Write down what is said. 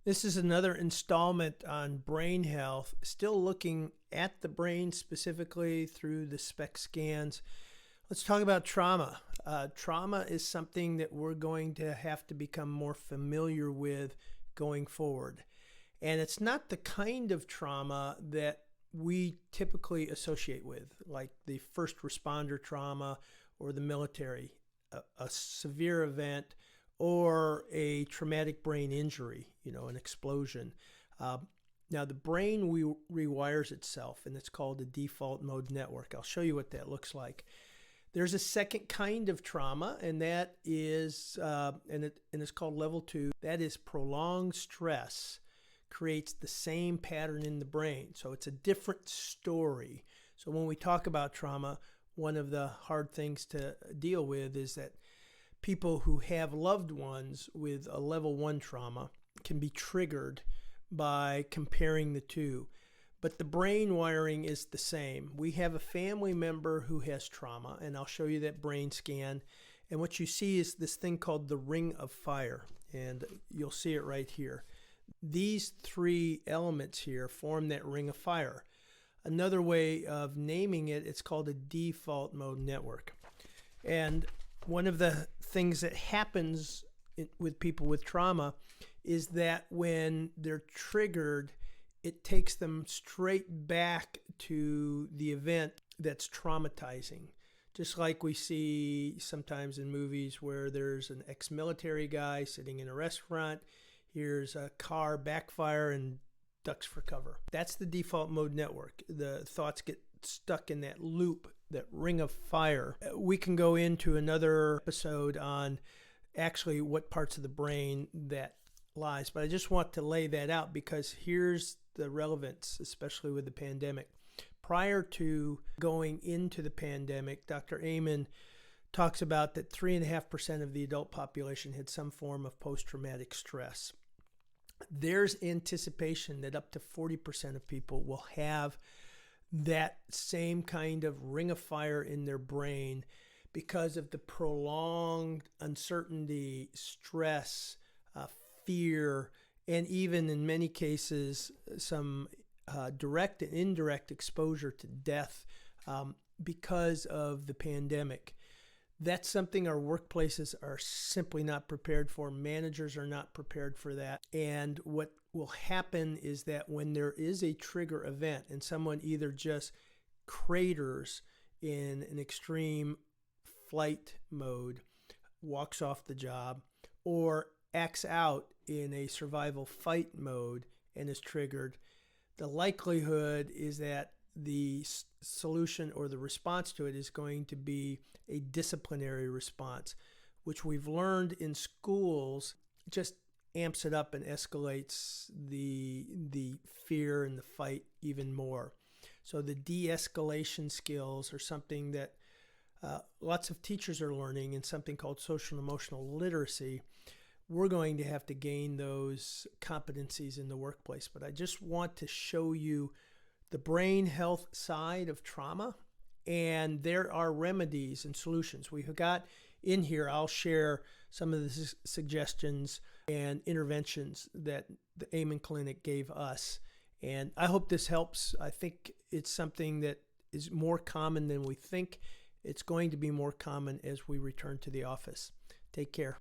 This is another installment on brain health, still looking at the brain specifically through the SPECT scans. Let's talk about trauma. Trauma is something that we're going to have to become more familiar with going forward. And it's not the kind of trauma that we typically associate with, like the first responder trauma or the military, a severe event, or a traumatic brain injury, an explosion. Now, the brain rewires itself, and it's called the default mode network. I'll show you what that looks like. There's a second kind of trauma, and that is, and it's called level 2. That is prolonged stress creates the same pattern in the brain. So it's a different story. So when we talk about trauma, one of the hard things to deal with is that people who have loved ones with a level 1 trauma can be triggered by comparing the two. But the brain wiring is the same. We have a family member who has trauma, and I'll show you that brain scan. And what you see is this thing called the ring of fire, and you'll see it right here. These three elements here form that ring of fire. Another way of naming it, it's called a default mode network. And one of the things that happens with people with trauma is that when they're triggered, it takes them straight back to the event that's traumatizing. Just like we see sometimes in movies where there's an ex-military guy sitting in a restaurant, here's a car backfire and ducks for cover. That's the default mode network. The thoughts get stuck in that loop, that ring of fire. We can go into another episode on actually what parts of the brain that lies, but I just want to lay that out because here's the relevance, especially with the pandemic. Prior to going into the pandemic, Dr. Amen talks about that 3.5% of the adult population had some form of post-traumatic stress. There's anticipation that up to 40% of people will have that same kind of ring of fire in their brain because of the prolonged uncertainty, stress, fear, and even in many cases, some direct and indirect exposure to death because of the pandemic. That's something our workplaces are simply not prepared for. Managers are not prepared for that. And what will happen is that when there is a trigger event and someone either just craters in an extreme flight mode, walks off the job, or acts out in a survival fight mode and is triggered, the likelihood is that the solution or the response to it is going to be a disciplinary response, which we've learned in schools just amps it up and escalates the fear and the fight even more. So the de-escalation skills are something that lots of teachers are learning in something called social and emotional literacy. We're going to have to gain those competencies in the workplace. But I just want to show you the brain health side of trauma, and there are remedies and solutions. We've got in here, I'll share some of the suggestions and interventions that the Amen Clinic gave us. And I hope this helps. I think it's something that is more common than we think. It's going to be more common as we return to the office. Take care.